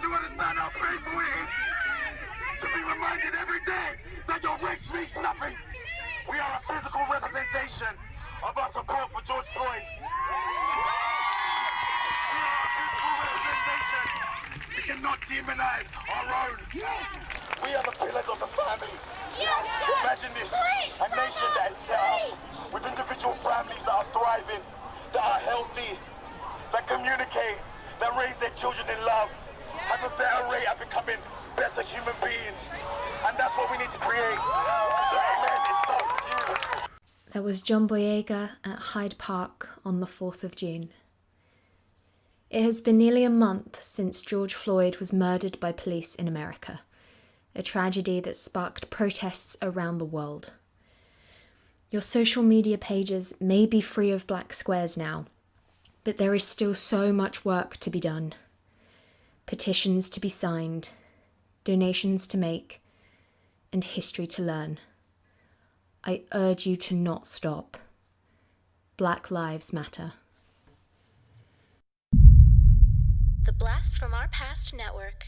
Do you understand how painful it is to be reminded every day that your race means nothing? We are a physical representation of our support for George Floyd. We are a physical representation. We cannot demonize our own. We are the pillars of the family. Imagine this, a nation that is set up with individual families that are thriving, that are healthy, that communicate, that raise their children in love, have a better rate at becoming better human beings. And that's what we need to create. Black men, it starts with you. That was John Boyega at Hyde Park on the 4th of June. It has been nearly a month since George Floyd was murdered by police in America, a tragedy that sparked protests around the world. Your social media pages may be free of black squares now, but there is still so much work to be done. Petitions to be signed, donations to make, and history to learn. I urge you to not stop. Black Lives Matter. The Blast from Our Past Network.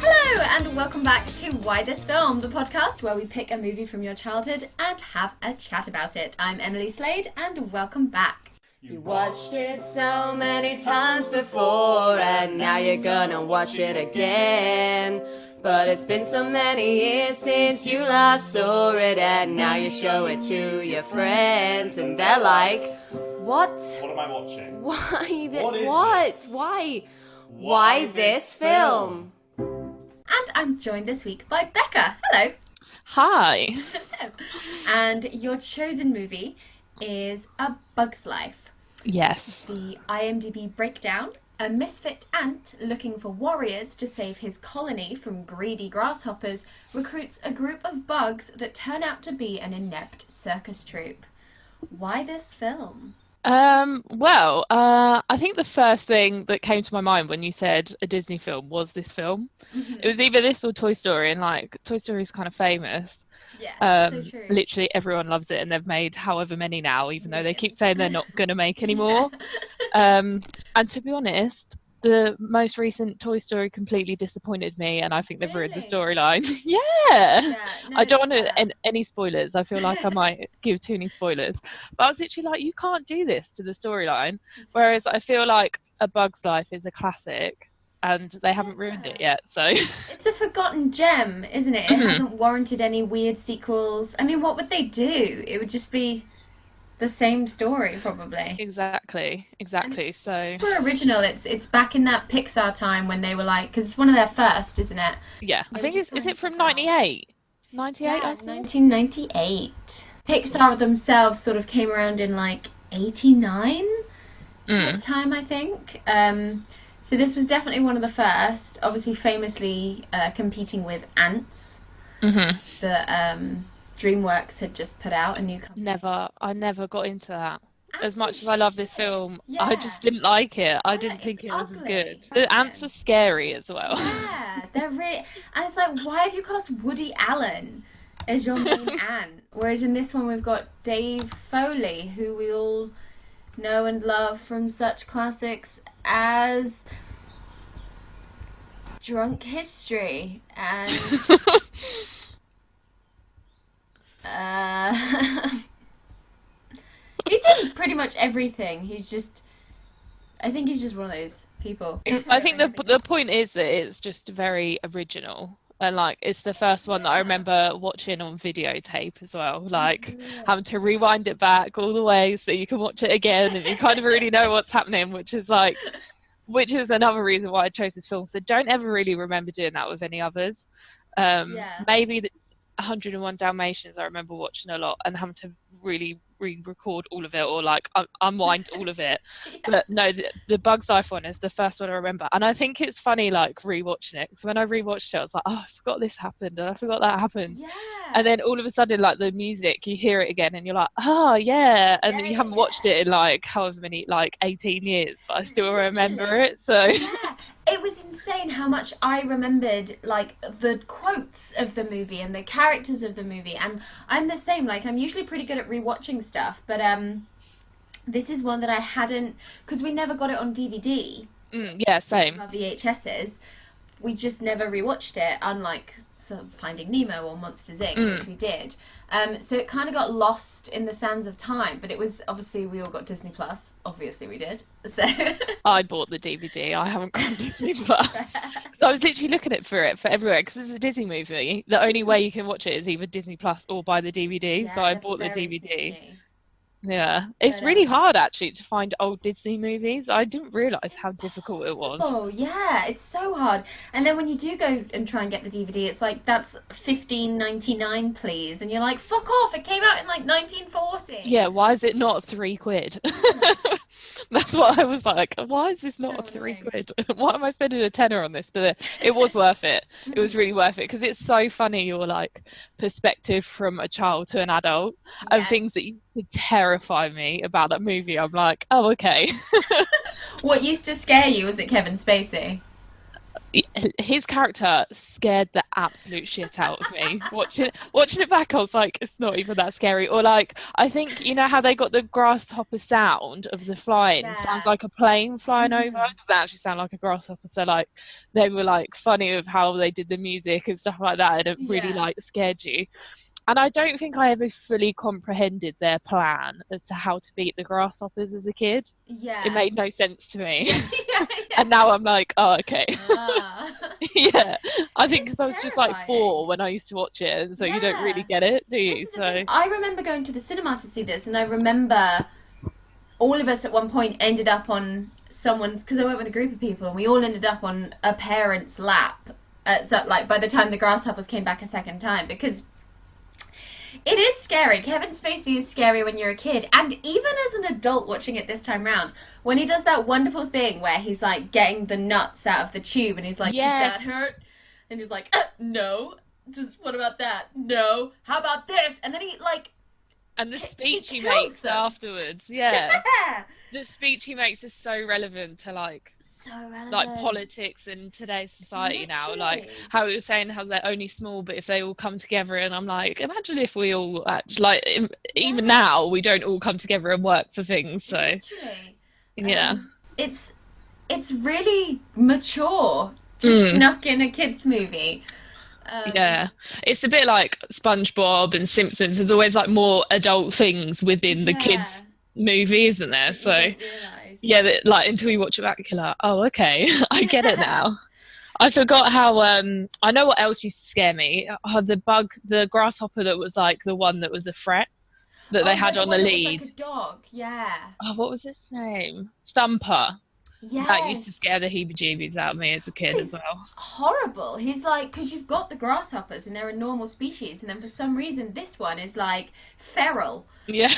Hello and welcome back to Why This Film, the podcast where we pick a movie from your childhood and have a chat about it. I'm Emily Slade and welcome back. You watched it so many times before and now you're gonna watch it again. But it's been so many years since you last saw it and now you show it to your friends and they're like, what? What am I watching? Why What is this? Why this film? And I'm joined this week by Becca. Hello. Hi. Hello. And your chosen movie is A Bug's Life. Yes. The IMDb breakdown: a misfit ant looking for warriors to save his colony from greedy grasshoppers recruits a group of bugs that turn out to be an inept circus troupe. Why this film? I think the first thing that came to my mind when you said a Disney film was this film. Mm-hmm. It was either this or Toy Story, and like Toy Story is kind of famous. Yeah, so true. Literally everyone loves it, and they've made however many now, even though they keep saying they're not going to make any more. And to be honest, the most recent Toy Story completely disappointed me, and I think they've ruined the storyline. No, I don't want any spoilers. I feel like I might give too many spoilers. But I was literally like, you can't do this to the storyline. Whereas I feel like A Bug's Life is a classic, and they haven't ruined it yet. So it's a forgotten gem, isn't it? It hasn't warranted any weird sequels. I mean, what would they do? It would just be the same story, probably. Exactly. It's So super original. It's back in that Pixar time when they were like, because it's one of their first, isn't it? Yeah, I think is it from 98? 98, Yeah, I think? 1998. Pixar themselves sort of came around in like 89 time, I think. So this was definitely one of the first, obviously famously competing with Ants. That DreamWorks had just put out a new company. I never got into that. Ants As much as I love this film, Yeah. I just didn't like it. I didn't think it was as good. The ants are scary as well. Yeah, they're really... And it's like, why have you cast Woody Allen as your main ant? Whereas in this one we've got Dave Foley, who we all know and love from such classics as Drunk History and... he's in pretty much everything. I think he's just one of those people. I think the point is that it's just very original. And like it's the first one that I remember watching on videotape as well, like having to rewind it back all the way so you can watch it again and you kind of already know what's happening, which is another reason why I chose this film. So don't ever really remember doing that with any others. Maybe the 101 Dalmatians I remember watching a lot and having to really re-record all of it or like unwind all of it. But no, the Bug's Life one is the first one I remember, and I think it's funny like rewatching it because when I rewatched it I was like, oh, I forgot this happened and I forgot that happened, and then all of a sudden like the music, you hear it again and you're like, oh yeah, and then you haven't watched it in like however many, like 18 years, but I still remember it. So It was insane how much I remembered, like, the quotes of the movie and the characters of the movie. And I'm the same. Like, I'm usually pretty good at rewatching stuff, but this is one that I hadn't, because we never got it on DVD. Yeah, same. Our VHSs. We just never rewatched it, unlike Finding Nemo or Monsters, Inc., which we did. So it kind of got lost in the sands of time, but it was, obviously, we all got Disney Plus. Obviously we did. So I bought the DVD. I haven't got Disney Plus. So I was literally looking for it for everywhere, because it's a Disney movie. The only way you can watch it is either Disney Plus or buy the DVD. Yeah, so I bought the very DVD. sneaky. Yeah, it's really hard actually to find old Disney movies. I didn't realise how difficult it was. Oh yeah, it's so hard. And then when you do go and try and get the DVD, it's like, that's $15.99, please, and you're like, fuck off! It came out in like 1940. Yeah, why is it not £3? That's what I was like. Why is this not So £3? Why am I spending a tenner on this? But it was worth it. It was really worth it, because it's so funny your like perspective from a child to an adult, and things that you could terrify me about that movie. I'm like, oh, okay. What used to scare you? Was it Kevin Spacey? His character scared the absolute shit out of me. Watching it back, I was like, it's not even that scary. Or like, I think, you know how they got the grasshopper sound of the flying? Yeah. Sounds like a plane flying over. It doesn't actually sound like a grasshopper. So like, they were like funny of how they did the music and stuff like that, and it really like scared you. And I don't think I ever fully comprehended their plan as to how to beat the grasshoppers as a kid. Yeah. It made no sense to me. Yeah. And now I'm like, oh, okay. Ah. Yeah. I think because I was just like terrifying. 4 when I used to watch it, and so you don't really get it, do you? This is the So thing. I remember going to the cinema to see this, and I remember all of us at one point ended up on someone's, because I went with a group of people, and we all ended up on a parent's lap. So like by the time the grasshoppers came back a second time, because it is scary. Kevin Spacey is scary when you're a kid, and even as an adult watching it this time round, when he does that wonderful thing where he's like getting the nuts out of the tube, and he's like, Yes. did that hurt? And he's like, no. Just, what about that? No. How about this? And then he like... and the speech he kills makes them. afterwards, yeah. Yeah. The speech he makes is so relevant to like So relevant. like politics in today's society now, like Literally. how he was saying how they're only small, but if they all come together, and I'm like, imagine if we all actually, like, even now we don't all come together and work for things. So Literally. yeah. It's really mature. Just snuck in a kids movie. Yeah, it's a bit like SpongeBob and Simpsons. There's always like more adult things within the kids movie, isn't there? So You don't realise. yeah, like until you watch it back, you're like, oh, okay, I get it now. I forgot how I know what else used to scare me. The grasshopper that was like the one that was a threat that they had on the one that was lead. like a dog, yeah. Oh, what was its name? Thumper. Yes. That used to scare the heebie-jeebies out of me as a kid He's as well. horrible. He's like, because you've got the grasshoppers and they're a normal species, and then for some reason this one is like feral. Yeah.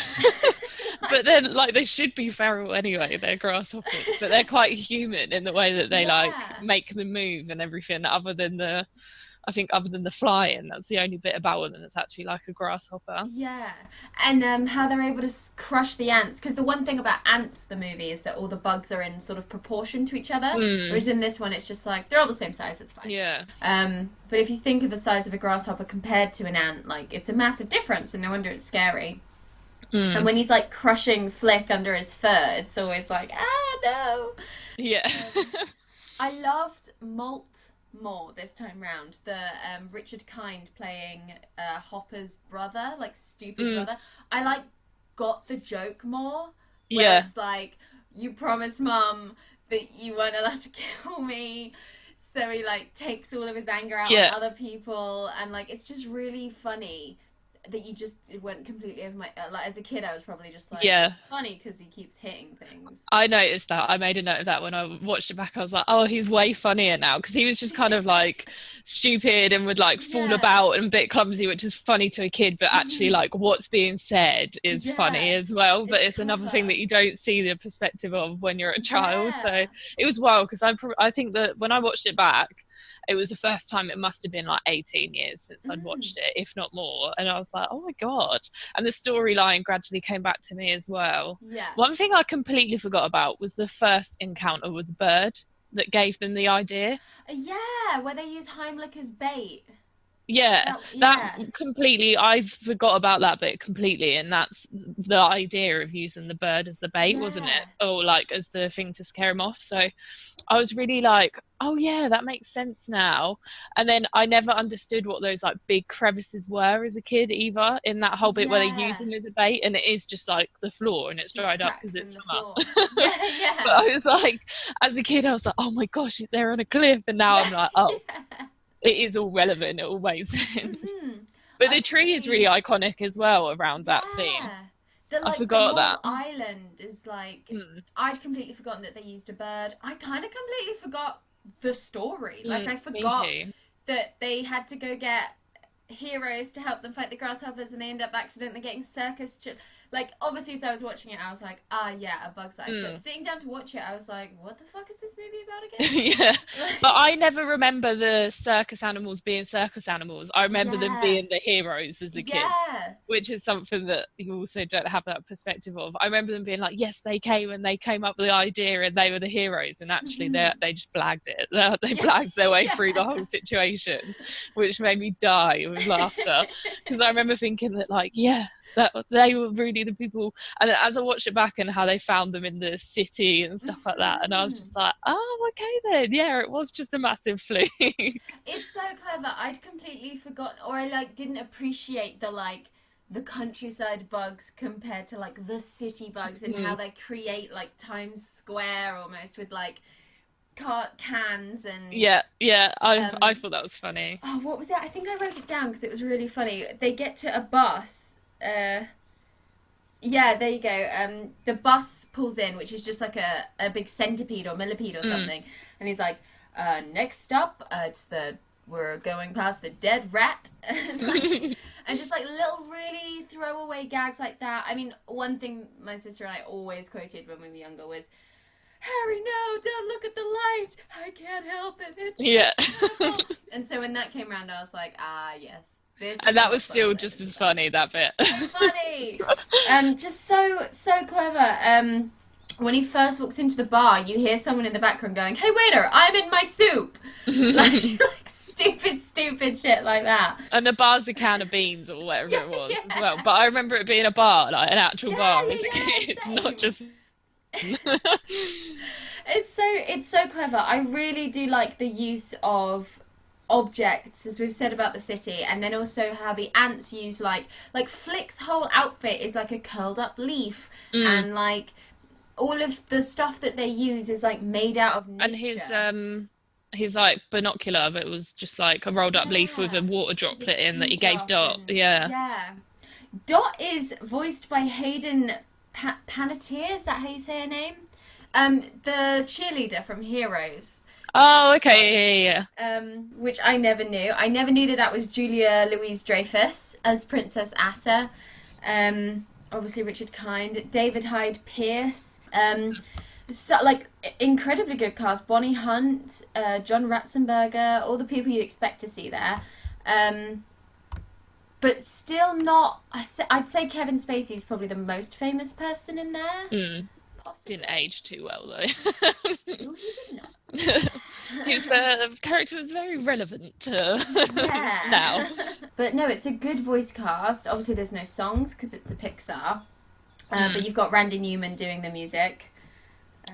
But then, like, they should be feral anyway. They're grasshoppers, but they're quite human in the way that they like make them move and everything. Other than the flying, that's the only bit about them that's actually like a grasshopper. Yeah, and how they're able to crush the ants. Because the one thing about Ants, the movie, is that all the bugs are in sort of proportion to each other. Whereas in this one, it's just like they're all the same size. It's fine. Yeah. But if you think of the size of a grasshopper compared to an ant, like it's a massive difference, and no wonder it's scary. And when he's like crushing Flick under his fur, it's always like, ah, no. Yeah. I loved Molt more this time round. The Richard Kind playing Hopper's brother, like stupid brother. I like got the joke more. Where it's like, you promised Mum that you weren't allowed to kill me. So he like takes all of his anger out on other people, and like it's just really funny that you just it went completely over my like as a kid I was probably just like funny because he keeps hitting things. I noticed that. I made a note of that when I watched it back. I was like, oh, he's way funnier now, because he was just kind of like stupid and would like fall about and a bit clumsy, which is funny to a kid, but actually like what's being said is funny as well. But it's another thing that you don't see the perspective of when you're a child. So it was wild, because I think that when I watched it back, it was the first time, it must have been like 18 years since I'd watched it, if not more. And I was like, oh my God. And the storyline gradually came back to me as well. Yeah. One thing I completely forgot about was the first encounter with the bird. that gave them the idea. Yeah, where they use Heimlich as bait. Yeah, Yeah. that completely, I forgot about that bit completely, and that's the idea of using the bird as the bait, wasn't it? Yeah. Or like as the thing to scare him off. So I was really like, oh yeah, that makes sense now. And then I never understood what those like big crevices were as a kid either, in that whole bit where they use Yeah. them as a bait, and it is just like the floor and it's Just dried up cracks because it's in the summer. floor. Yeah, yeah. But I was like, as a kid, I was like, oh my gosh, they're on a cliff, and now I'm like, oh. Yeah. It is all relevant, it all makes sense. Mhm. But the tree is really iconic as well around that scene. The, I forgot the that. whole island is like, I'd completely forgotten that they used a bird. I kind of completely forgot the story. Like, I forgot that they had to go get heroes to help them fight the grasshoppers, and they end up accidentally getting circus like, obviously, as I was watching it, I was like, yeah, A Bug's Life. But sitting down to watch it, I was like, what the fuck is this movie about again? Yeah, but I never remember the circus animals being circus animals. I remember them being the heroes as a kid, which is something that you also don't have that perspective of. I remember them being like, yes, they came and they came up with the idea and they were the heroes, and actually they just blagged it. They blagged their way through the whole situation, which made me die with laughter, because I remember thinking that, like, yeah, that they were really the people. And as I watched it back and how they found them in the city and stuff like that, and I was just like, oh, okay then, yeah, it was just a massive fluke. It's so clever. I'd completely forgotten, or I like didn't appreciate the countryside bugs compared to like the city bugs, and how they create like Times Square almost with like cans and I thought that was funny. Oh, what was it? I think I wrote it down because it was really funny. They get to a bus. Yeah, there you go. The bus pulls in, which is just like a big centipede or millipede or something, and he's like, next stop, we're going past the dead rat, and just like little really throwaway gags like that. I mean, one thing my sister and I always quoted when we were younger was, Harry, no, don't look at the light. I can't help it. It's And so when that came around, I was like, yes. And that was still just as funny, that bit. So funny. Just so clever. When he first walks into the bar, you hear someone in the background going, hey, waiter, I'm in my soup. like stupid shit like that. And the bar's a can of beans or whatever it was as well. But I remember it being a bar, like an actual bar as a kid, not just... It's so clever. I really do like the use of objects, as we've said about the city, and then also how the ants use like Flick's whole outfit is like a curled up leaf, and like all of the stuff that they use is like made out of nature. And his like binocular, but it was just like a rolled up leaf with a water droplet in that he gave Dot. Dot is voiced by Hayden Panettiere, is that how you say her name? The cheerleader from Heroes. Oh, okay, yeah. Which I never knew. I never knew that was Julia Louis-Dreyfus as Princess Atta. Obviously Richard Kind, David Hyde Pierce. So like incredibly good cast. Bonnie Hunt, John Ratzenberger, all the people you'd expect to see there. But still not. I'd say Kevin Spacey is probably the most famous person in there. Possibly. Didn't age too well though. No, he did not. His character was very relevant now. But no, it's a good voice cast. Obviously, there's no songs because it's a Pixar. But you've got Randy Newman doing the music.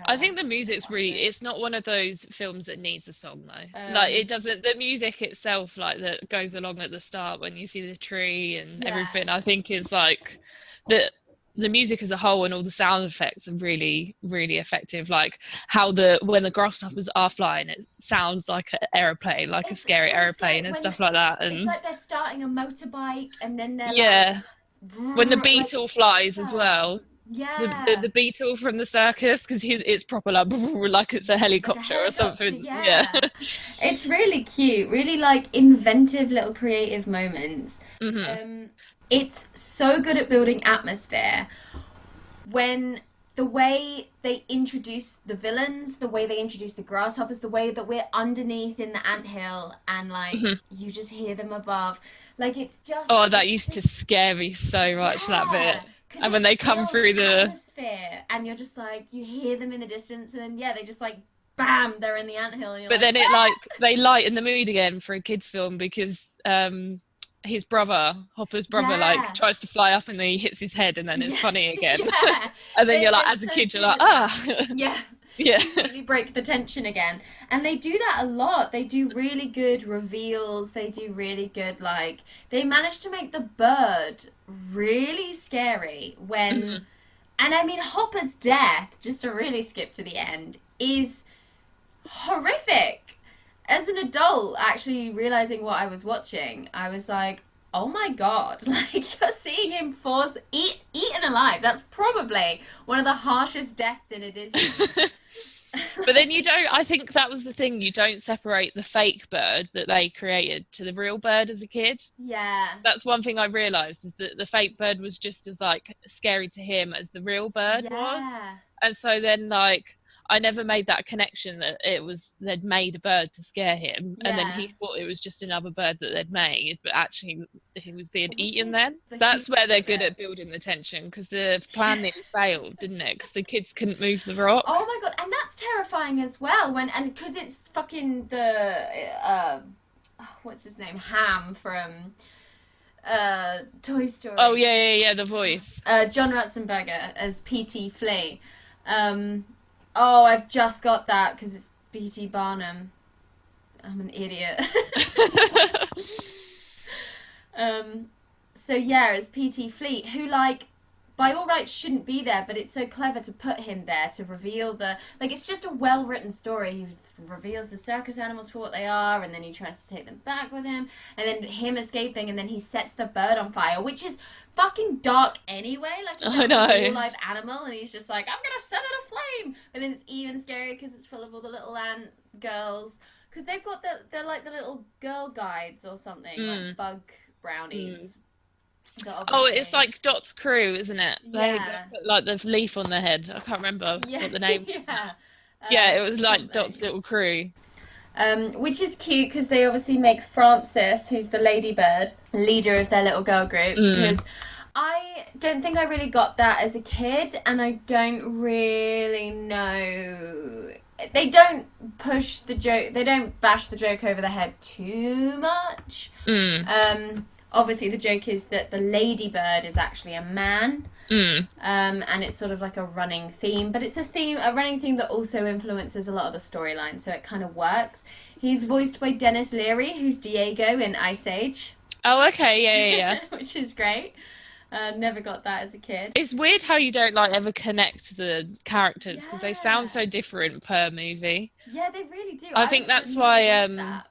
I think the music's really, it's not one of those films that needs a song though. Like it doesn't, the music itself, like that goes along at the start when you see the tree and everything, I think is like the music as a whole and all the sound effects are really, really effective. Like how when the grasshoppers are flying, it sounds like an aeroplane, like a scary aeroplane and stuff like that. And it's like they're starting a motorbike and then they're when the beetle flies as well. Yeah, the beetle from the circus, because it's proper like it's a helicopter or something. Yeah. It's really cute, really like inventive little creative moments. It's so good at building atmosphere. When the way they introduce the villains, the way they introduce the grasshoppers, the way that we're underneath in the anthill and like you just hear them above, like it's just that used to scare me so much, that bit. And when they come through the atmosphere and you're just like, you hear them in the distance and then they just like bam, they're in the anthill. And you're But then it they lighten the mood again for a kids' film because his brother, Hopper's brother, like tries to fly up and then he hits his head and then it's funny again. And then you're like, as a kid, you're like, yeah. Yeah. Completely break the tension again. And they do that a lot. They do really good reveals. They do really good, like, they manage to make the bird really scary when, and I mean, Hopper's death, just to really skip to the end, is horrific. As an adult, actually realizing what I was watching, I was like, oh my god, like, you're seeing him eaten alive. That's probably one of the harshest deaths in a Disney. But then I think that was the thing, you don't separate the fake bird that they created to the real bird as a kid. Yeah. That's one thing I realised, is that the fake bird was just as, like, scary to him as the real bird was. And so then, like, I never made that connection that they'd made a bird to scare him, and then he thought it was just another bird that they'd made, but actually he was being eaten then. That's where they're good at building the tension, because the plan nearly failed, didn't it? Because the kids couldn't move the rock. Oh my god, and that's terrifying as well, because it's fucking the, what's his name? Ham from Toy Story. Oh, yeah, the voice. John Ratzenberger as P.T. Flea. Oh, I've just got that because it's B.T. Barnum. I'm an idiot. So yeah, it's P.T. Fleet, who, like, by all rights shouldn't be there, but it's so clever to put him there to reveal it's just a well-written story. He reveals the circus animals for what they are, and then he tries to take them back with him, and then him escaping, and then he sets the bird on fire, which is fucking dark anyway. Like, he's a real live animal, and he's just like, I'm gonna set it aflame. But then it's even scarier because it's full of all the little ant girls, because they've got they're like the little girl guides or something, like bug brownies. Oh, it's like Dot's crew, isn't it? They put, like, the leaf on their head. I can't remember what the name was. It was like something. Dot's little crew. Which is cute because they obviously make Frances, who's the ladybird, leader of their little girl group. Because I don't think I really got that as a kid, and I don't really know. They don't push the joke. They don't bash the joke over the head too much. Obviously, the joke is that the ladybird is actually a man. And it's sort of like a running theme, but it's a running theme that also influences a lot of the storyline, so it kind of works. He's voiced by Dennis Leary, who's Diego in Ice Age. Oh, okay, yeah. Which is great. Never got that as a kid. It's weird how you don't, like, ever connect the characters, because they sound so different per movie. Yeah, they really do. I think that's why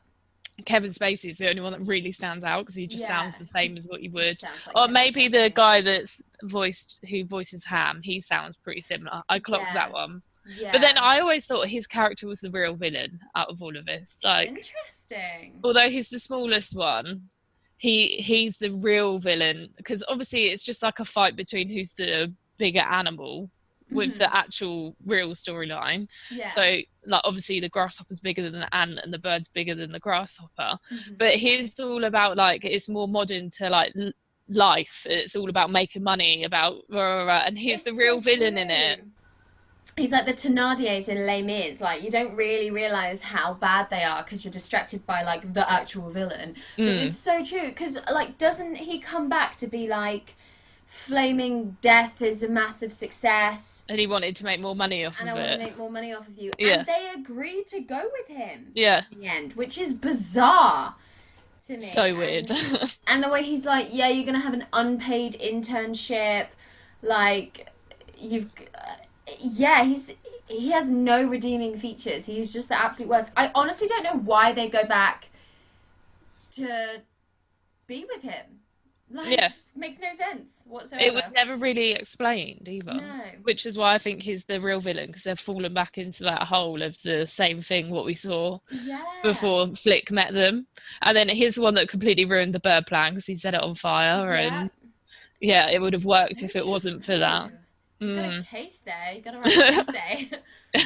Kevin Spacey is the only one that really stands out, because he just sounds the same as what you would. Like, or maybe the guy who voices Ham, he sounds pretty similar. I clocked that one. Yeah. But then I always thought his character was the real villain out of all of this. Like, interesting. Although he's the smallest one, he's the real villain, because obviously it's just like a fight between who's the bigger animal with the actual real storyline. So, like, obviously the grasshopper's bigger than the ant and the bird's bigger than the grasshopper, but he's all about, like, it's more modern to, like, life. It's all about making money, about and he's the real villain in it. He's like the Thénardiers in Les Mis. Like, you don't really realise how bad they are because you're distracted by, like, the actual villain. But it's so true, because, like, doesn't he come back to be like, Flaming Death is a massive success, and he wanted to make more money off of it. And I want to make more money off of you. And they agreed to go with him. In the end, which is bizarre to me. So weird. And the way he's like, yeah, you're gonna have an unpaid internship, like, he has no redeeming features. He's just the absolute worst. I honestly don't know why they go back to be with him. Like, makes no sense whatsoever. It was never really explained either. No. Which is why I think he's the real villain, because they've fallen back into that hole of the same thing what we saw before Flick met them. And then he's the one that completely ruined the bird plan because he set it on fire. And it would have worked if it wasn't for that. You got a case there. You got to write an essay.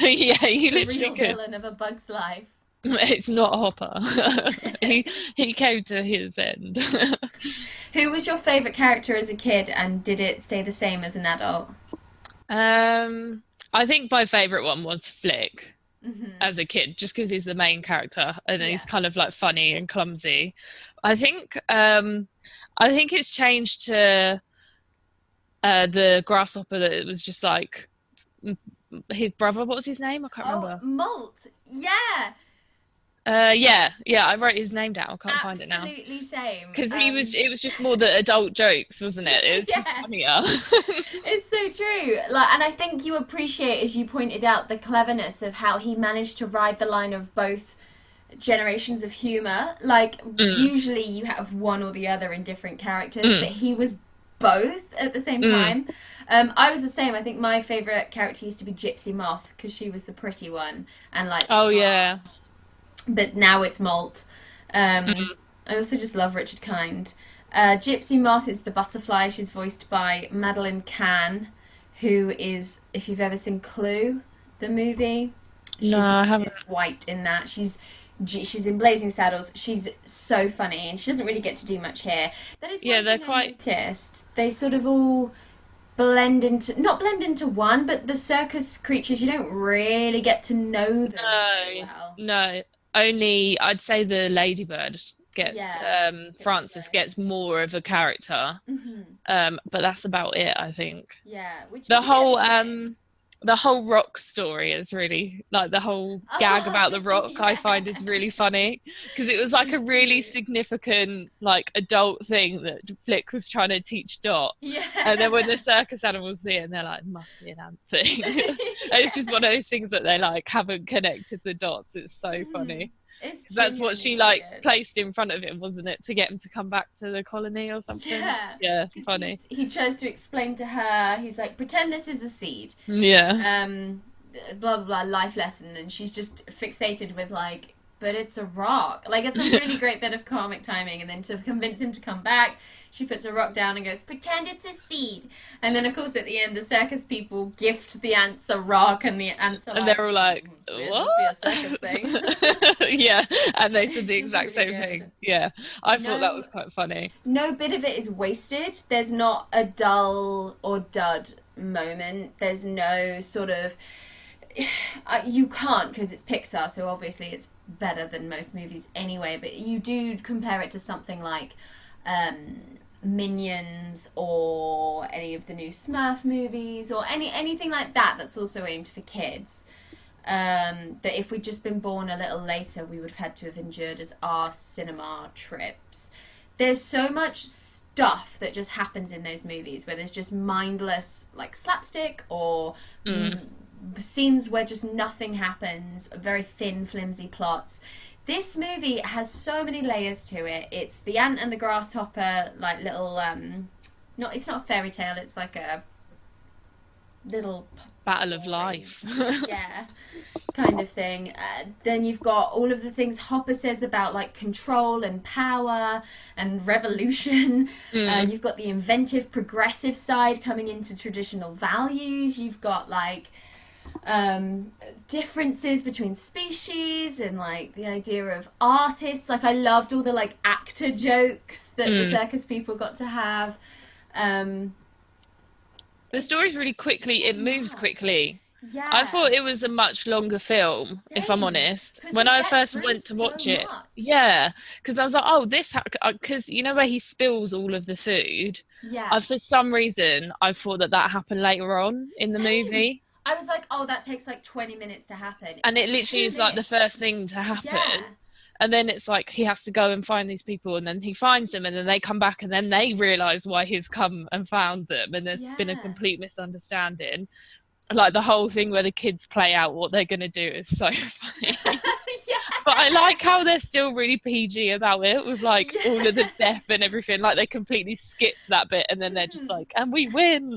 You literally the real could. Villain of A Bug's Life. It's not Hopper. he came to his end. Who was your favourite character as a kid, and did it stay the same as an adult? I think my favourite one was Flick. as a kid, just because he's the main character and he's kind of like funny and clumsy. I think it's changed to the grasshopper, that it was just like his brother. What was his name? I can't remember. Molt. Yeah. Yeah, I wrote his name down. I can't find it now. Absolutely same. Because it was just more the adult jokes, wasn't it? It was just funnier. It's so true. Like, and I think you appreciate, as you pointed out, the cleverness of how he managed to ride the line of both generations of humor. Like, usually you have one or the other in different characters, but he was both at the same time. I was the same. I think my favourite character used to be Gypsy Moth, because she was the pretty one. And like, yeah. But now it's Molt. I also just love Richard Kind. Gypsy Moth is the butterfly. She's voiced by Madeline Kahn, who is, if you've ever seen Clue, the movie. No, I haven't. She's white in that. She's in Blazing Saddles. She's so funny, and she doesn't really get to do much here. That is one thing I noticed. They sort of all not blend into one, but the circus creatures, you don't really get to know them very well. No. Only, I'd say the ladybird gets, Frances gets more of a character, but that's about it, I think. Yeah, which the whole rock story is really, like, the whole gag about the rock I find is really funny, because it was like a really significant, like, adult thing that Flick was trying to teach Dot. Yeah. And then when the circus animals see it, and they're like, must be an ant thing. It's just one of those things that they, like, haven't connected the dots. It's so funny. That's what she placed in front of him, wasn't it, to get him to come back to the colony or something? Yeah, funny. He chose to explain to her, he's like, pretend this is a seed. Yeah. Blah, blah, blah, life lesson. And she's just fixated with, like, but it's a rock. Like, it's a really great bit of comic timing. And then to convince him to come back, she puts a rock down and goes, pretend it's a seed. And then, of course, at the end, the circus people gift the ants a rock, and the ants are they're all like, what? Must be a circus thing. Yeah, and they said the exact same thing. Yeah, I thought that was quite funny. No bit of it is wasted. There's not a dull or dud moment. There's no sort of... you can't, because it's Pixar, so obviously it's better than most movies anyway, but you do compare it to something like Minions or any of the new Smurf movies or anything like that that's also aimed for kids, that if we'd just been born a little later we would have had to have endured as our cinema trips. There's so much stuff that just happens in those movies where there's just mindless, like, slapstick or scenes where just nothing happens, very thin, flimsy plots. This movie has so many layers to it. It's the ant and the grasshopper, like, little, it's not a fairy tale, it's like a little... Battle of life. Yeah, kind of thing. Then you've got all of the things Hopper says about, like, control and power and revolution. You've got the inventive, progressive side coming into traditional values. You've got, like... differences between species and, like, the idea of artists. Like, I loved all the, like, actor jokes that the circus people got to have. The story's really quickly, it moves quickly. Yeah. I thought it was a much longer film, if I'm honest. When I first went to watch it. Yeah, because I was like, oh, this... Because, you know where he spills all of the food? Yeah. For some reason, I thought that happened later on in the movie. I was like, oh, that takes like 20 minutes to happen. And it literally is like the first thing to happen. Yeah. And then it's like he has to go and find these people, and then he finds them, and then they come back, and then they realise why he's come and found them, and there's been a complete misunderstanding. Like, the whole thing where the kids play out what they're going to do is so funny. But I like how they're still really PG about it, with, like, all of the death and everything. Like, they completely skip that bit, and then they're just like, and we win.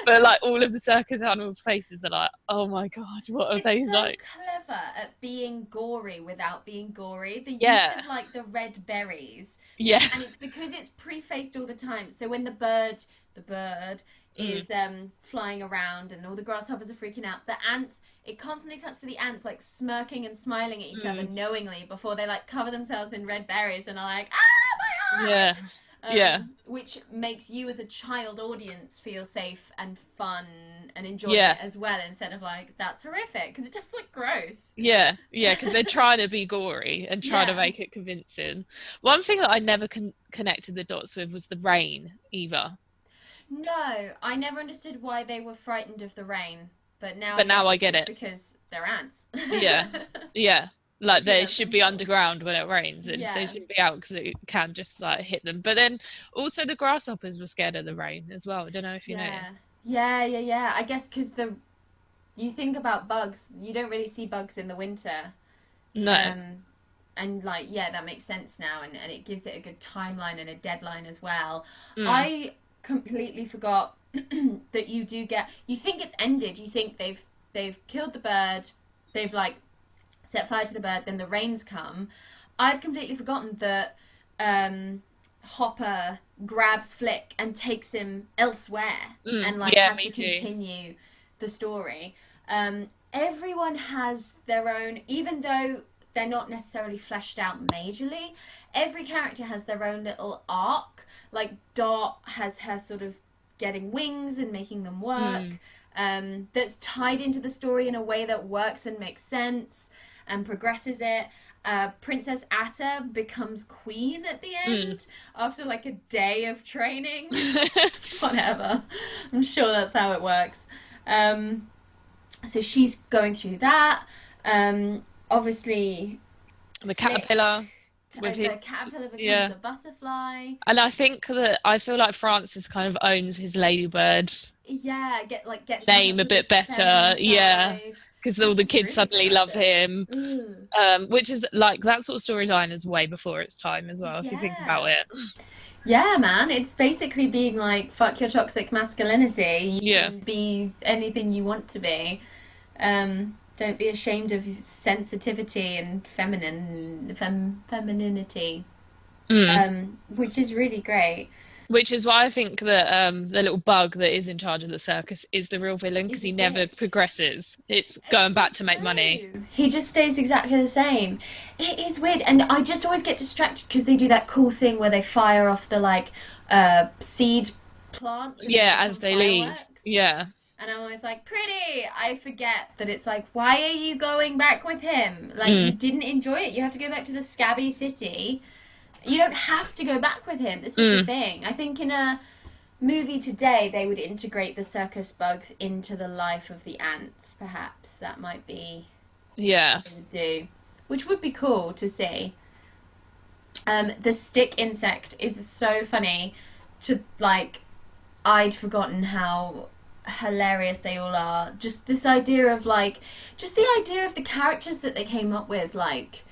But, like, all of the circus animals' faces are like, oh my god, what are they like? It's so clever at being gory without being gory. The use of, like, the red berries. Yeah. And it's because it's prefaced all the time. So when the bird is flying around and all the grasshoppers are freaking out, the ants, it constantly cuts to the ants, like, smirking and smiling at each other knowingly before they, like, cover themselves in red berries and are like, ah, my eye! Yeah. Which makes you as a child audience feel safe and fun and enjoy Yeah. it as well, instead of like, that's horrific, because it just look gross. Yeah, because they're trying to be gory and trying to Yeah. make it convincing. One thing that I never connected the dots with was the rain either. No, I never understood why they were frightened of the rain, but now But now I guess get it's it. just because they're ants. Yeah, yeah. Like they Yeah, should be underground when it rains. They Yeah. shouldn't be out because it can just like hit them. But then also the grasshoppers were scared of the rain as well. I don't know if you noticed. Yeah. I guess because you think about bugs, you don't really see bugs in the winter. No. And like, yeah, that makes sense now, and it gives it a good timeline and a deadline as well. Mm. I completely forgot that you think it's ended. You think they've killed the bird, they've like set fire to the bird, then the rains come. I'd completely forgotten that Hopper grabs Flick and takes him elsewhere and like has to continue the story. Everyone has their own, even though they're not necessarily fleshed out majorly, every character has their own little arc. Like Dot has her sort of getting wings and making them work, that's tied into the story in a way that works and makes sense and progresses it. Princess Atta becomes queen at the end after like a day of training. Whatever. I'm sure that's how it works. So she's going through that. Obviously, The caterpillar. The caterpillar becomes a butterfly. And I feel like Francis kind of owns his ladybird Gets name a bit better. Yeah. Because all the kids really suddenly love him. Ooh. Which is like, that sort of storyline is way before its time as well, if you think about it. Yeah, man. It's basically being like, fuck your toxic masculinity. You can be anything you want to be. Don't be ashamed of sensitivity and femininity. Which is really great. Which is why I think that the little bug that is in charge of the circus is the real villain, because he never progresses. It's going back to make money. He just stays exactly the same. It is weird, and I just always get distracted because they do that cool thing where they fire off the like seed plants. As they leave. Yeah. And I'm always like, pretty! I forget that it's like, why are you going back with him? Like, you didn't enjoy it. You have to go back to the scabby city. You don't have to go back with him. This is the thing. I think in a movie today, they would integrate the circus bugs into the life of the ants, perhaps. That might be what they would do. Which would be cool to see. The stick insect is so funny to, like, I'd forgotten how hilarious they all are. Just this idea of, like, just the idea of the characters that they came up with, like,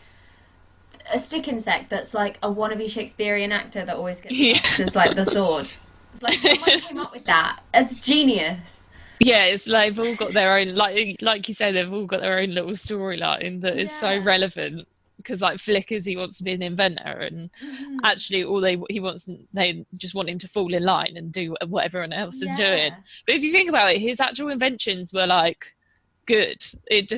a stick insect that's like a wannabe Shakespearean actor that always gets cast as like the sword. It's like someone came up with that. It's genius. Yeah, it's like they've all got their own, like you say, they've all got their own little storyline that is so relevant. Because like Flickers, he wants to be an inventor, and actually they just want him to fall in line and do what everyone else is doing. But if you think about it, his actual inventions were like good. It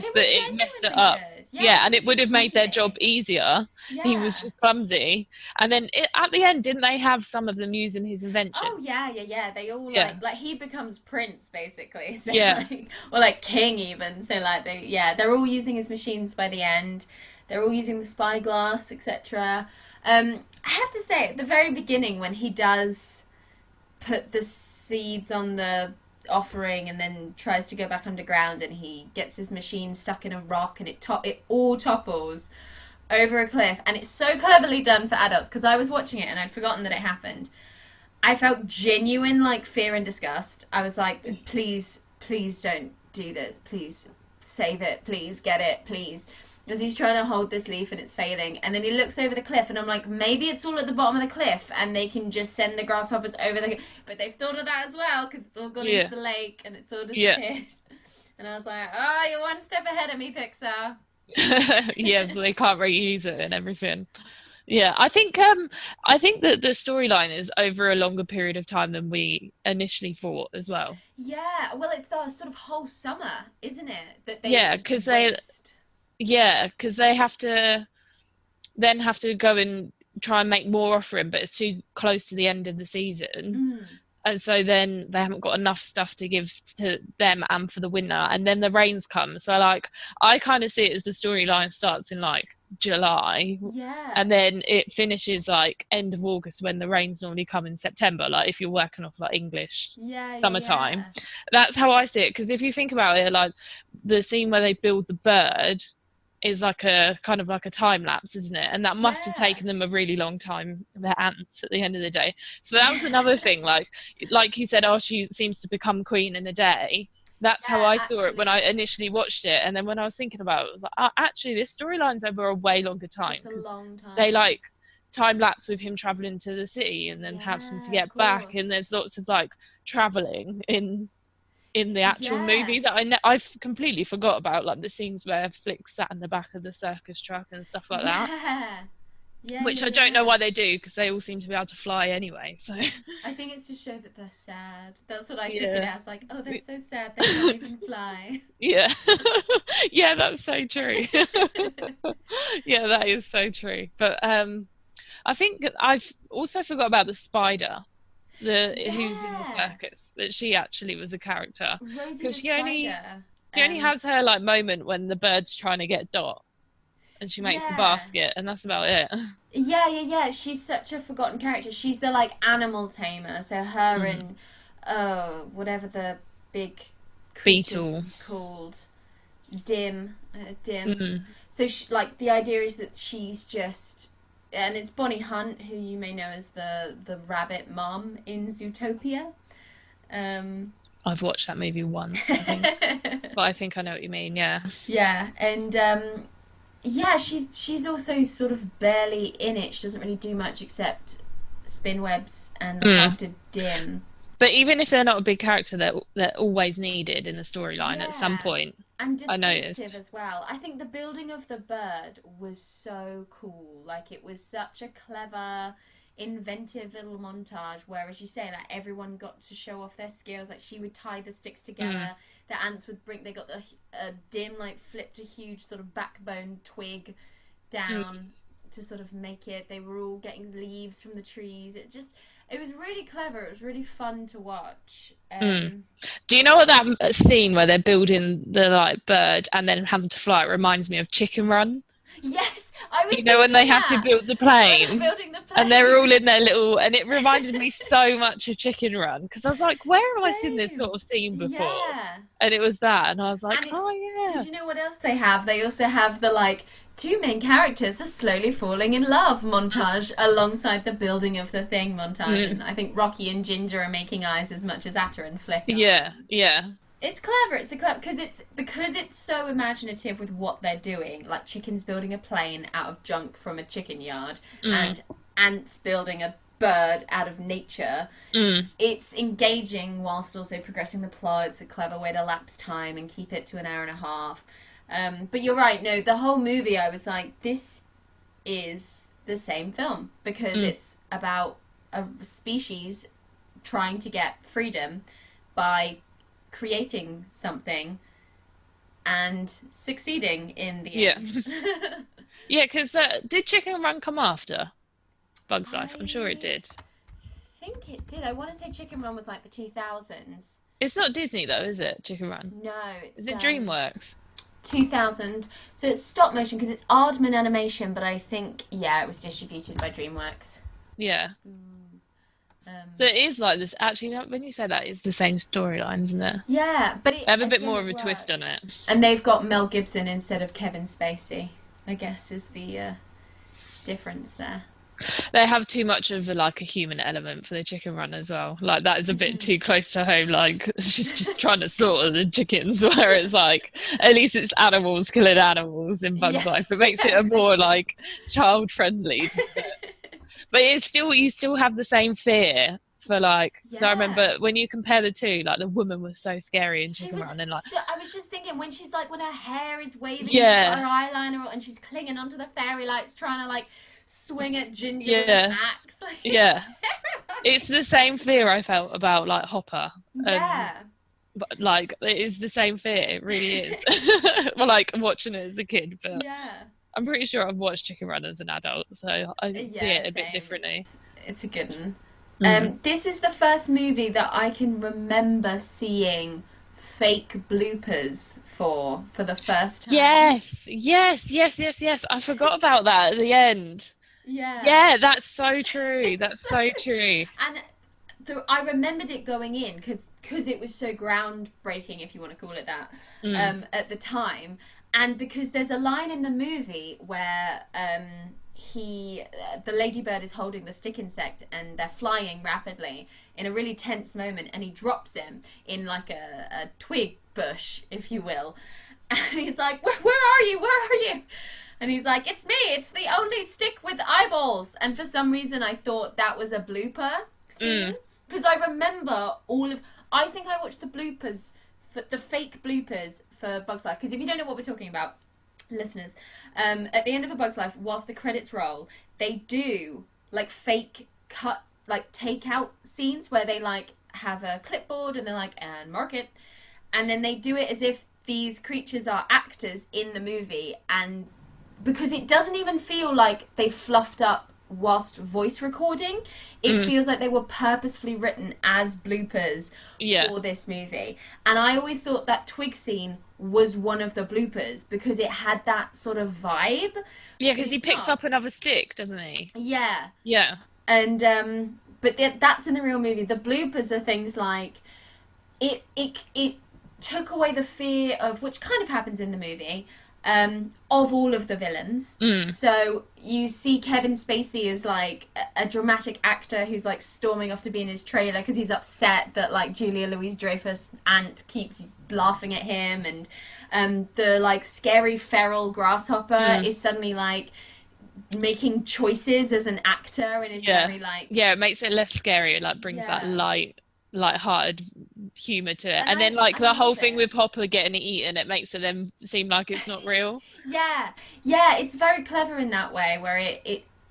messed it up. And it would have made their job easier. He was just clumsy. And then at the end, didn't they have some of them using his invention? Oh yeah. They all like he becomes prince basically. So, or like king even. So like they're all using his machines by the end. They're all using the spyglass, etc. I have to say, at the very beginning, when he does put the seeds on the offering and then tries to go back underground, and he gets his machine stuck in a rock, and it all topples over a cliff, and it's so cleverly done for adults, because I was watching it and I'd forgotten that it happened. I felt genuine like fear and disgust. I was like, please don't do this, please save it, please get it, please. As he's trying to hold this leaf and it's failing, and then he looks over the cliff, and I'm like, maybe it's all at the bottom of the cliff and they can just send the grasshoppers over the... But they've thought of that as well, because it's all gone into the lake and it's all disappeared. And I was like, oh, you're one step ahead of me, Pixar. So they can't reuse it and everything. I think that the storyline is over a longer period of time than we initially thought as well. Well, it's the sort of whole summer, isn't it? That they because they have to go and try and make more off him, but it's too close to the end of the season. And so then they haven't got enough stuff to give to them and for the winner. And then the rains come. So like, I kind of see it as the storyline starts in like July. Yeah. And then it finishes like end of August, when the rains normally come in September. Like if you're working off like English summertime. Yeah. That's how I see it. Because if you think about it, like the scene where they build the bird is like a kind of like a time lapse, isn't it? And that must have taken them a really long time, their ants, at the end of the day. So that was another thing, like you said, oh, she seems to become queen in a day. That's how I saw it when I initially watched it. And then when I was thinking about it, it was like, oh, actually this storyline's over a way longer time, because they like time lapse with him traveling to the city and then have him to get back, and there's lots of like traveling in the actual movie that I've completely forgot about, like the scenes where Flick sat in the back of the circus truck and stuff like that. Which I don't know why they do, because they all seem to be able to fly anyway. So I think it's to show that they're sad. That's what I took it as, like, oh, they're so sad they can't even fly. Yeah. Yeah, that's so true. Yeah, that is so true. But I think I've also forgot about the spider. Who's in the circus, that she actually was a character, because she only has her like moment when the bird's trying to get Dot and she makes the basket, and that's about it. She's such a forgotten character. She's the like animal tamer, so her and whatever the big beetle called, Dim. So like the idea is that she's just, and it's Bonnie Hunt, who you may know as the rabbit mom in Zootopia. I've watched that movie once, I think. But I think I know what you mean, yeah. Yeah, and she's also sort of barely in it. She doesn't really do much except spin webs and look after Dim. But even if they're not a big character, they're always needed in the storyline at some point. And distinctive as well. I think the building of the bird was so cool. Like, it was such a clever, inventive little montage where, as you say, like, everyone got to show off their skills. Like, she would tie the sticks together. The ants would they got the Dim, like, flipped a huge sort of backbone twig down to sort of make it. They were all getting leaves from the trees. It was really clever. It was really fun to watch. Do you know what that scene where they're building the like bird and then having to fly? It reminds me of Chicken Run. Yes, I was. You know, when they have to build the plane, and they're all in their little, and it reminded me so much of Chicken Run, because I was like, where have I seen this sort of scene before? Yeah. And it was that, and I was like, oh yeah. Because you know what else they have? They also have the like, two main characters are slowly falling in love montage alongside the building of the thing montage. And I think Rocky and Ginger are making eyes as much as Atta and Flick are. Yeah. It's clever. Because it's so imaginative with what they're doing. Like chickens building a plane out of junk from a chicken yard, and ants building a bird out of nature. It's engaging whilst also progressing the plot. It's a clever way to lapse time and keep it to an hour and a half. But you're right, no, the whole movie I was like, this is the same film, because it's about a species trying to get freedom by creating something and succeeding in the end. Yeah, because did Chicken Run come after Bug's Life? I'm sure it did. I think it did. I want to say Chicken Run was like the 2000s. It's not Disney though, is it, Chicken Run? No. Is it DreamWorks? 2000. So it's stop motion because it's Aardman Animation, but I think, it was distributed by DreamWorks. Yeah. So it is like this, actually, when you say that, it's the same storyline, isn't it? Yeah, but they have a bit more of a twist on it. And they've got Mel Gibson instead of Kevin Spacey, I guess, is the difference there. They have too much of a human element for the Chicken Run as well. Like, that is a bit too close to home. Like, she's just trying to slaughter the chickens, where it's like, at least it's animals killing animals in Bug's Life. It makes it a more child friendly. But it's still, you still have the same fear for so I remember when you compare the two, the woman was so scary in Chicken Run, and so I was just thinking when she's when her hair is waving, she's got her eyeliner and she's clinging onto the fairy lights trying to swing at Ginger with an axe. It's the same fear I felt about Hopper. But it is the same fear. It really is. Well, watching it as a kid, but I'm pretty sure I've watched Chicken Run as an adult, so I see it a bit same. differently. It's a good one. Mm. This is the first movie that I can remember seeing fake bloopers for the first time. Yes. I forgot about that at the end. Yeah, that's so true. That's so true. And I remembered it going in because it was so groundbreaking, if you want to call it that, at the time. And because there's a line in the movie where the ladybird is holding the stick insect and they're flying rapidly in a really tense moment, and he drops him in like a twig bush, if you will. And he's like, where are you? Where are you? And he's like, it's me. It's the only stick with eyeballs. And for some reason, I thought that was a blooper scene. Because I remember I think I watched the bloopers, the fake bloopers for Bug's Life. Because if you don't know what we're talking about, listeners, at the end of A Bug's Life, whilst the credits roll, they do like fake cut, like takeout scenes where they like have a clipboard and they're like, and mark it. And then they do it as if these creatures are actors in the movie. And because it doesn't even feel like they fluffed up whilst voice recording, it feels like they were purposefully written as bloopers for this movie. And I always thought that twig scene was one of the bloopers because it had that sort of vibe. Yeah, because he picks up another stick, doesn't he? Yeah. And but that's in the real movie. The bloopers are things like it took away the fear of, which kind of happens in the movie, of all of the villains. So you see Kevin Spacey as like a dramatic actor who's like storming off to be in his trailer because he's upset that like Julia Louis-Dreyfus aunt keeps laughing at him, and the like scary feral grasshopper is suddenly like making choices as an actor and is very like, it makes it less scary. It like brings that light-hearted humor to it, and then like the whole thing with Hopper getting eaten, it makes it then seem like it's not real. It's very clever in that way, where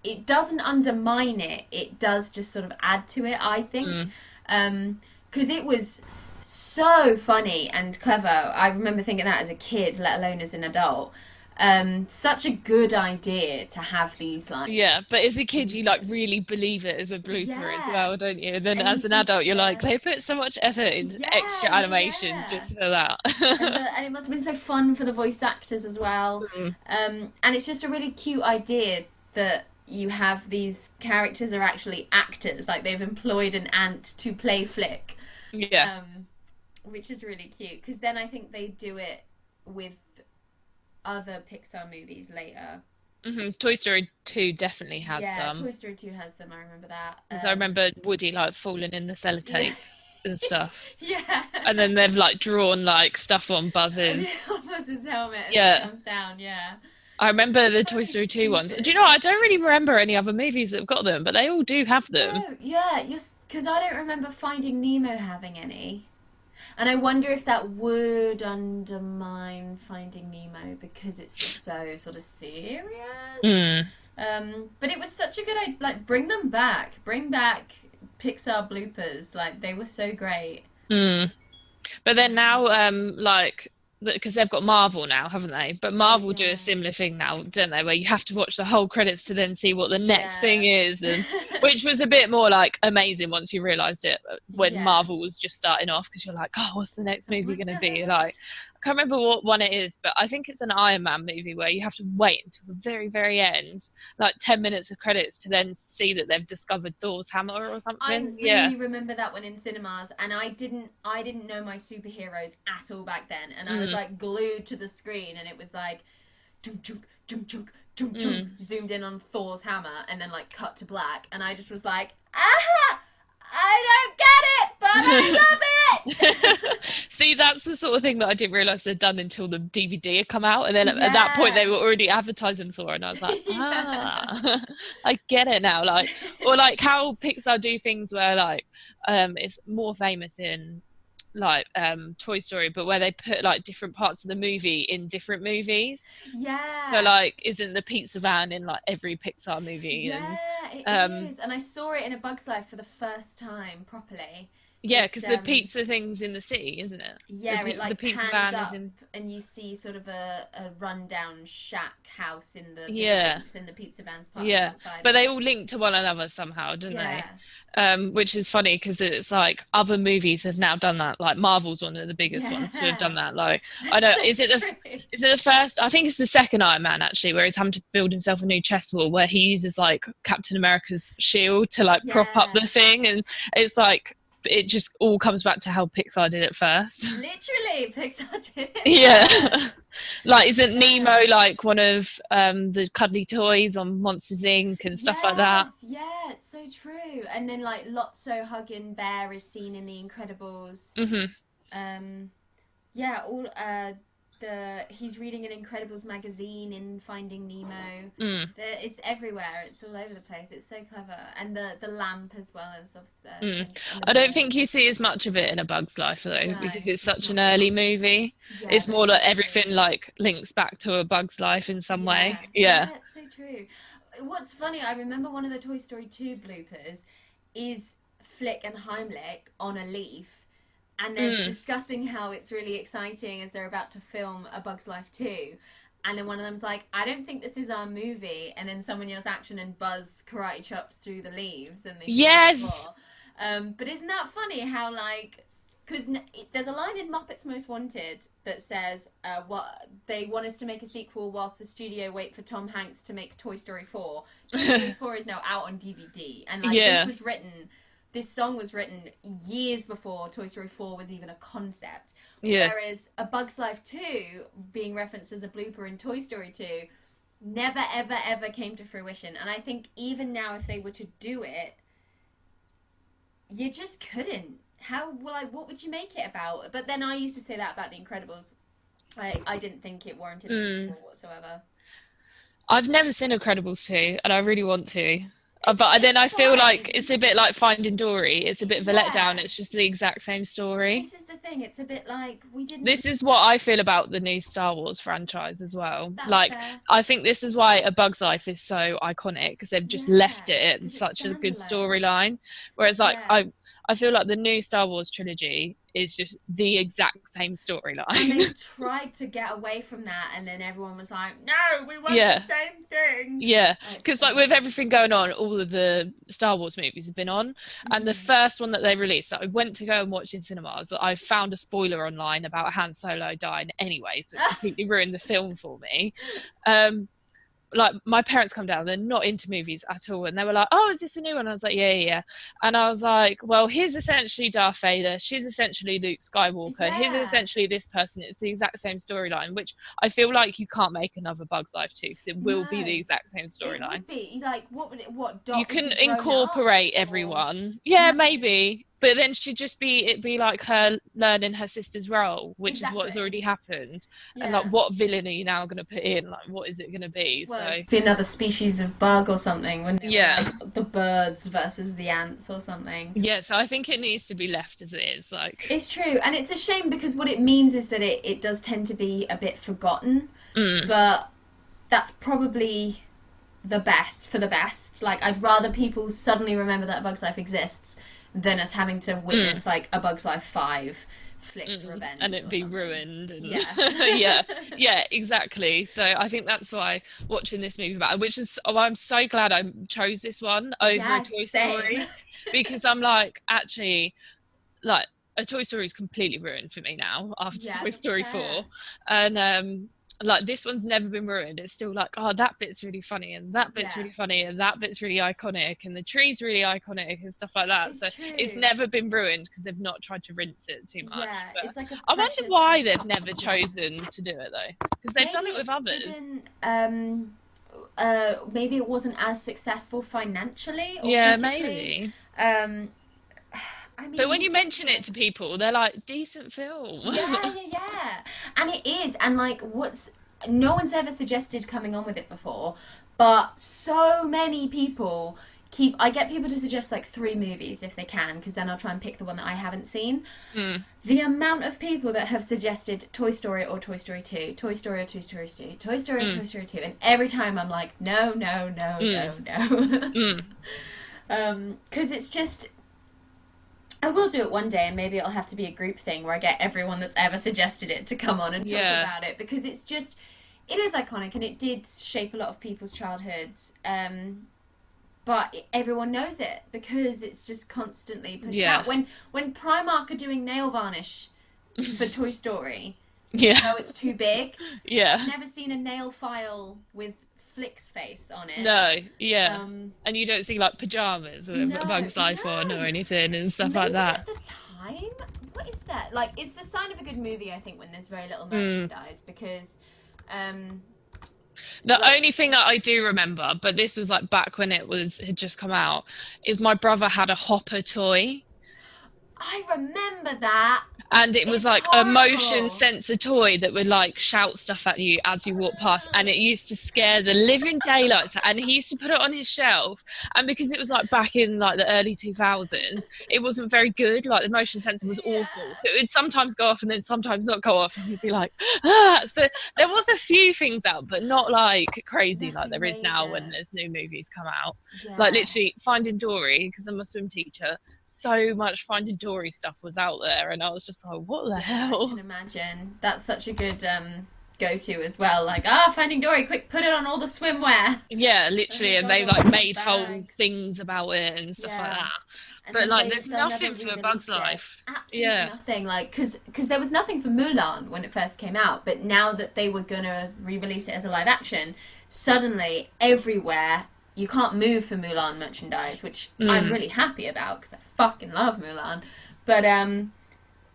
it doesn't undermine it does just sort of add to it, I think. Because it was so funny and clever. I remember thinking that as a kid, let alone as an adult. Such a good idea to have these like... Yeah, but as a kid you like really believe it as a blooper as well, don't you? And then as an adult you're like, they put so much effort into extra animation just for that. and it must have been so fun for the voice actors as well. And it's just a really cute idea that you have these characters are actually actors, like they've employed an ant to play Flick. Which is really cute, because then I think they do it with other Pixar movies later. Toy Story 2 definitely has some. Toy Story 2 has them, I remember that. Because I remember Woody like falling in the sellotape and stuff. And then they've like drawn like stuff on Buzz's. On Buzz's helmet as it comes down, I remember the Toy Story 2 ones. Do you know, I don't really remember any other movies that have got them, but they all do have them. Because I don't remember Finding Nemo having any. And I wonder if that would undermine Finding Nemo because it's so sort of serious. But it was such a good idea. Like, bring them back. Bring back Pixar bloopers. Like, they were so great. But then now, like, because they've got Marvel now, haven't they? But Marvel do a similar thing now, don't they? Where you have to watch the whole credits to then see what the next thing is, and which was a bit more like amazing once you realised it when Marvel was just starting off, because you're like, oh, what's the next movie going to be? Like, I can't remember what one it is, but I think it's an Iron Man movie where you have to wait until the very, very end, like 10 minutes of credits, to then see that they've discovered Thor's hammer or something. I really remember that one in cinemas, and I didn't know my superheroes at all back then, and I was like glued to the screen, and it was like chunk chunk chunk chunk chunk chunk, zoomed in on Thor's hammer, and then like cut to black, and I just was like, I don't get it, but I love it. See, that's the sort of thing that I didn't realise they'd done until the DVD had come out, and then at that point they were already advertising Thor, and I was like, I get it now. Like, or like how Pixar do things where like it's more famous in like Toy Story, but where they put like different parts of the movie in different movies. So like, isn't the pizza van in like every Pixar movie? It is. And I saw it in A Bug's Life for the first time properly Yeah, It's, because the pizza thing's in the city, isn't it? Yeah, it like the pizza pans van up is in. and you see sort of a rundown shack house in the Yeah. distance, and the pizza van's parked Yeah, outside but of they it. all link to one another somehow, don't Yeah. they? Which is funny because it's like other movies have now done that. Like Marvel's one of the biggest ones to have done that. Like I know, So is it true. the first? I think it's the second Iron Man actually, where he's having to build himself a new chest wall, where he uses like Captain America's shield to like prop up the thing, and it's like it just all comes back to how Pixar did it first. Literally, Pixar did it. Yeah. Like, isn't Nemo like one of the cuddly toys on Monsters Inc. and stuff like that? Yeah, it's so true. And then like Lotso hugging Bear is seen in The Incredibles. Yeah, all he's reading an Incredibles magazine in Finding Nemo. It's everywhere. It's all over the place. It's so clever. And the lamp as well as I don't think you see as much of it in A Bug's Life though, because it's such an early movie. It's more like everything like links back to A Bug's Life in some way. Yeah, it's so true. What's funny, I remember one of the Toy Story 2 bloopers is Flick and Heimlich on a leaf. And they're discussing how it's really exciting as they're about to film A Bug's Life 2. And then one of them's like, I don't think this is our movie. And then someone yells action and Buzz karate chops through the leaves. And they but isn't that funny how, like, because there's a line in Muppets Most Wanted that says what they want us to make a sequel whilst the studio wait for Tom Hanks to make Toy Story 4. Toy Story 4 is now out on DVD. And, like, this song was written years before Toy Story 4 was even a concept. Whereas A Bug's Life 2, being referenced as a blooper in Toy Story 2, never, ever, ever came to fruition. And I think even now, if they were to do it, you just couldn't. What would you make it about? But then I used to say that about The Incredibles. I didn't think it warranted a sequel whatsoever. I've never seen Incredibles 2, and I really want to. But then I feel like it's a bit like Finding Dory. It's a bit of a letdown. It's just the exact same story. This is the thing. It's a bit like we didn't. This is what I feel about the new Star Wars franchise as well. That's like, fair. I think this is why A Bug's Life is so iconic, because they've just left it in such a good storyline. Whereas, like, I feel like the new Star Wars trilogy is just the exact same storyline. And they tried to get away from that, and then everyone was like, no, we want the same thing. Yeah, because like with everything going on, all of the Star Wars movies have been on, and the first one that they released that I went to go and watch in cinemas, I found a spoiler online about Han Solo dying anyway, so it completely ruined the film for me. Like, my parents come down, they're not into movies at all, and they were like, oh, is this a new one? I was like, yeah. And I was like, well, here's essentially Darth Vader, she's essentially Luke Skywalker, here's essentially this person. It's the exact same storyline, which I feel like you can't make another Bug's Life 2, because it will be the exact same storyline. It would be like, you can incorporate everyone. Yeah, maybe. But then it'd be like her learning her sister's role, which is what's already happened. Yeah. And like, what villain are you now going to put in? Like, what is it going to be? Well, it'd be another species of bug or something, wouldn't it? Yeah. Like the birds versus the ants or something. Yeah, so I think it needs to be left as it is. Like, it's true. And it's a shame, because what it means is that it does tend to be a bit forgotten. But that's probably the best. Like, I'd rather people suddenly remember that A Bug's Life exists than us having to witness like A Bug's Life 5, Flick's Revenge, and it be ruined. And yeah, exactly. So I think that's why watching this movie which is, I'm so glad I chose this one over a Toy Story, because I'm like, actually, like, a Toy Story is completely ruined for me now after Toy Story 4, and like, this one's never been ruined. It's still like, oh, that bit's really funny, and that bit's really funny, and that bit's really iconic, and the tree's really iconic, and stuff like that. It's never been ruined, because they've not tried to rinse it too much. Yeah, but it's like I wonder why they've never chosen to do it though, because they've done it with others. Maybe it wasn't as successful financially. Or Maybe. I mean, but when you mention it to people, they're like, decent film. Yeah. And it is. And like, no one's ever suggested coming on with it before, but so many people I get people to suggest like 3 movies if they can, because then I'll try and pick the one that I haven't seen. The amount of people that have suggested Toy Story or Toy Story 2, Toy Story or Toy Story 2, Toy Story or Toy Story 2, and every time I'm like, no. Because it's just, I will do it one day, and maybe it'll have to be a group thing where I get everyone that's ever suggested it to come on and talk about it, because it is iconic, and it did shape a lot of people's childhoods. But everyone knows it because it's just constantly pushed out. When Primark are doing nail varnish for Toy Story, you know it's too big. Yeah. I've never seen a nail file with Flick's face on it. No, yeah. And you don't see like pajamas with a Bug's Life on or anything and stuff like that. At the time, what is that? Like, it's the sign of a good movie, I think, when there's very little merchandise, because the only thing that I do remember, but this was like back when had just come out, is my brother had a Hopper toy. I remember that. And it was like a motion sensor toy that would like shout stuff at you as you walk past, and it used to scare the living daylights. And he used to put it on his shelf, and because it was like back in like the early 2000s, it wasn't very good. Like the motion sensor was awful, so it would sometimes go off and then sometimes not go off, and he'd be like, ah. So there was a few things out, but not like crazy like there is now when there's new movies come out. Like literally Finding Dory, because I'm a swim teacher, so much Finding Dory stuff was out there, and I was just like, what the hell? I can imagine. That's such a good go-to as well. Like, Finding Dory, quick, put it on all the swimwear. Yeah, literally, and they like made whole things about it and stuff like that. And but like, there's nothing for Bug's Life. Absolutely nothing. Like, because there was nothing for Mulan when it first came out, but now that they were gonna re-release it as a live action, suddenly everywhere you can't move for Mulan merchandise, which I'm really happy about because I fucking love Mulan. But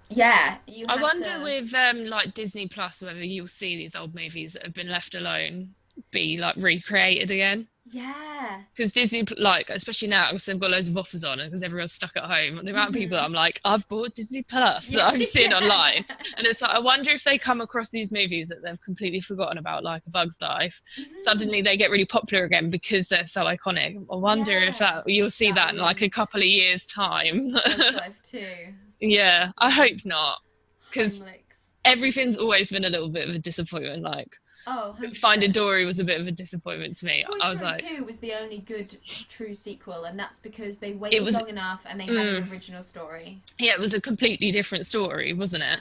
yeah, I wonder with like Disney Plus whether you'll see these old movies that have been left alone be like recreated again. Yeah, because Disney, like, especially now because they've got loads of offers on and because everyone's stuck at home, and the amount of people that I'm like, I've bought Disney Plus that I've seen online, and it's like, I wonder if they come across these movies that they've completely forgotten about, like A Bug's Life, suddenly they get really popular again because they're so iconic. I wonder if you'll see that in like a couple of years time. Bug's Life too. Yeah, I hope not, because everything's always been a little bit of a disappointment. Like, 100%. Finding Dory was a bit of a disappointment to me. Toy Story 2 was the only good true sequel, and that's because they waited long enough and they had an original story. Yeah, it was a completely different story, wasn't it?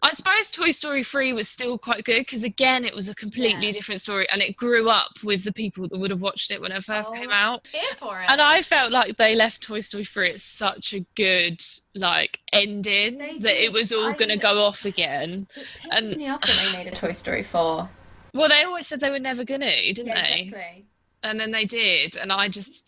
I suppose Toy Story 3 was still quite good because, again, it was a completely different story, and it grew up with the people that would have watched it when it first came out. Here for it. And I felt like they left Toy Story 3 at such a good like ending that it was all going to go off again. It pisses me off that they made a Toy Story 4. Well, they always said they were never going to, didn't they? Exactly. And then they did. And I just...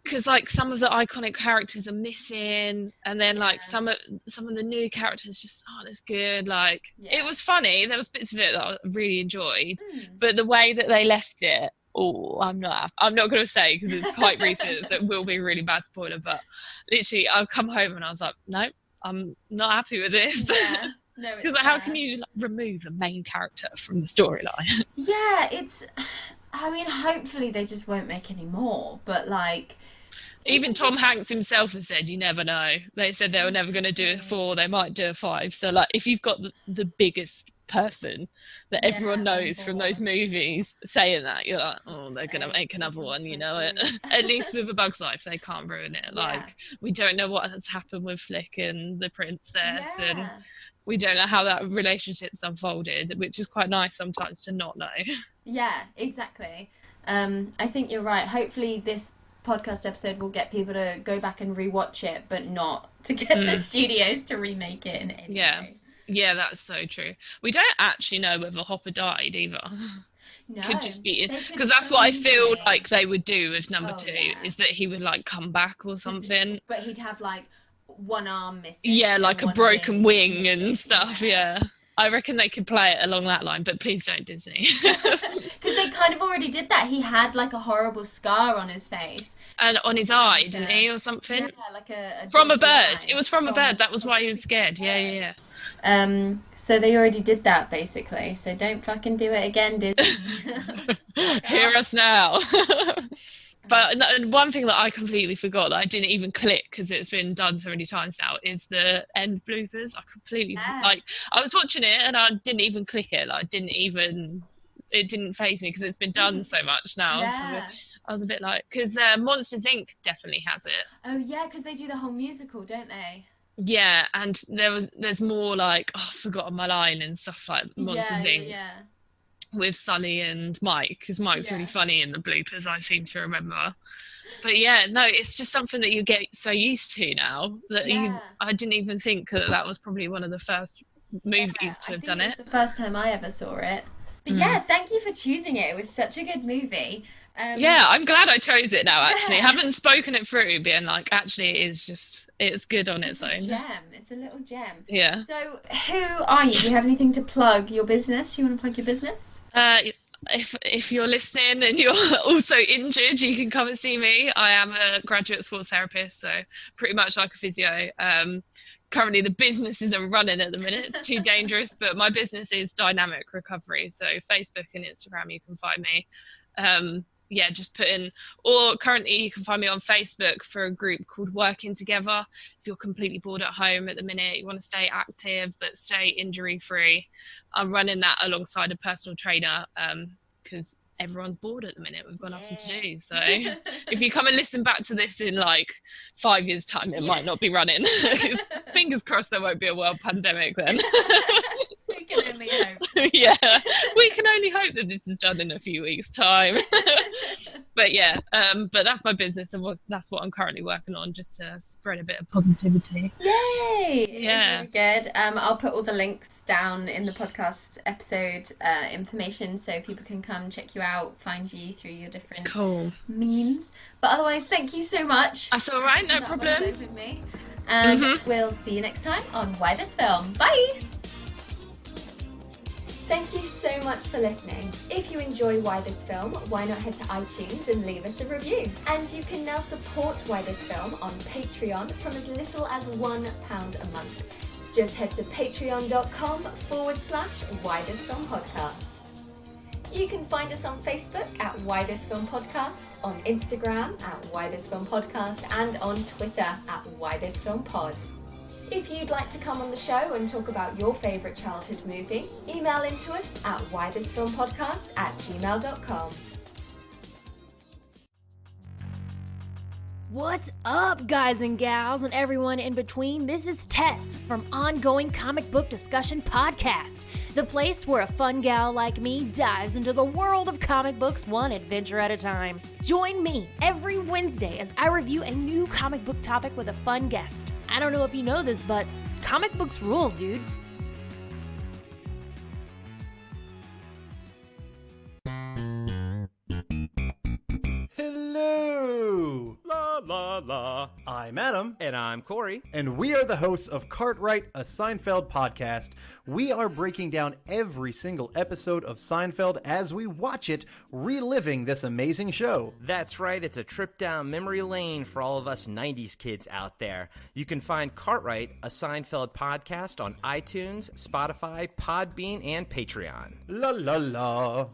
Because, like, some of the iconic characters are missing. And then, like, some of the new characters just aren't as good. Like, it was funny. There was bits of it that I really enjoyed. But the way that they left it, I'm not going to say because it's quite recent. So it will be a really bad spoiler. But literally, I've come home and I was like, no, I'm not happy with this. Yeah. No, because how can you remove a main character from the storyline? Yeah, I mean, hopefully they just won't make any more, but like... Even Tom Hanks himself has said, you never know. They said they were never going to do a 4, they might do a 5. So, like, if you've got the biggest person that everyone knows from those movies saying that, you're like, oh, they're going to make another one, you know it. At least with A Bug's Life, they can't ruin it. Like, we don't know what has happened with Flick and the princess, and we don't know how that relationship's unfolded, which is quite nice sometimes to not know. Yeah, exactly. I think you're right. Hopefully this podcast episode will get people to go back and rewatch it, but not to get the studios to remake it in any way. Yeah, that's so true. We don't actually know whether Hopper died either. No, could just be, because that's what I feel like they would do with number 2, is that he would like come back or something. But he'd have like one arm missing. Yeah, like a broken wing and stuff. Yeah. I reckon they could play it along that line, but please don't, Disney. Because they kind of already did that. He had like a horrible scar on his face. And on his eye, didn't he, or something? Yeah, like a from a bird. Eye. It was from a bird. That was why he was scared. Yeah. So they already did that, basically. So don't fucking do it again, Disney. Hear us now. But one thing that I completely forgot that I didn't even click because it's been done so many times now is the end bloopers. I completely like. I was watching it and I didn't even click it. Like, it didn't faze me because it's been done so much now. Yeah. So I was a bit like, because Monsters Inc. definitely has it. Oh yeah, because they do the whole musical, don't they? Yeah, and there's more like, oh, I've forgotten my line and stuff like Monsters Inc. Yeah. with Sully and Mike, because Mike's Yeah. really funny in the bloopers, I seem to remember. But yeah, no, it's just something that you get so used to now that I didn't even think that was probably one of the first movies to have done it. It was the first time I ever saw it. But yeah, thank you for choosing it. It was such a good movie. Yeah, I'm glad I chose it now, actually. I haven't spoken it through, being like, actually, it's good on its own. It's a gem. It's a little gem. Yeah. So, who are you? Do you have anything to plug? Your business? You want to plug your business? If you're listening and you're also injured, you can come and see me. I am a graduate sports therapist, so pretty much like a physio. Currently, the business isn't running at the minute. It's too dangerous, but my business is Dynamic Recovery. So Facebook and Instagram, you can find me. Yeah, just put in, or currently you can find me on Facebook for a group called Working Together. If you're completely bored at home at the minute, you want to stay active but stay injury free, I'm running that alongside a personal trainer, because everyone's bored at the minute. We've got nothing to do. So if you come and listen back to this in like 5 years time, it might not be running. Fingers crossed there won't be a world pandemic then. We can only hope. Yeah, we can only hope that this is done in a few weeks time. But yeah, but that's my business, and that's what I'm currently working on, just to spread a bit of positivity. Yay! Yeah. It's really good. I'll put all the links down in the podcast episode information, so people can come check you out, find you through your different means. But otherwise, thank you so much. That's all right, no problem. With me. And we'll see you next time on Why This Film. Bye! Thank you so much for listening. If you enjoy Why This Film, why not head to iTunes and leave us a review? And you can now support Why This Film on Patreon from as little as £1 a month. Just head to patreon.com/Why This Film Podcast. You can find us on Facebook at Why This Film Podcast, on Instagram at Why This Film Podcast, and on Twitter at Why This Film Pod. If you'd like to come on the show and talk about your favourite childhood movie, email into us at whythisfilmpodcast@gmail.com. What's up, guys and gals and everyone in between? This is Tess from Ongoing Comic Book Discussion Podcast, the place where a fun gal like me dives into the world of comic books one adventure at a time. Join me every Wednesday as I review a new comic book topic with a fun guest. I don't know if you know this, but comic books rule, dude. Hello! La la la. I'm Adam. And I'm Corey. And we are the hosts of Cartwright, a Seinfeld podcast. We are breaking down every single episode of Seinfeld as we watch it, reliving this amazing show. That's right, it's a trip down memory lane for all of us 90s kids out there. You can find Cartwright, a Seinfeld podcast on iTunes, Spotify, Podbean, and Patreon. La la la.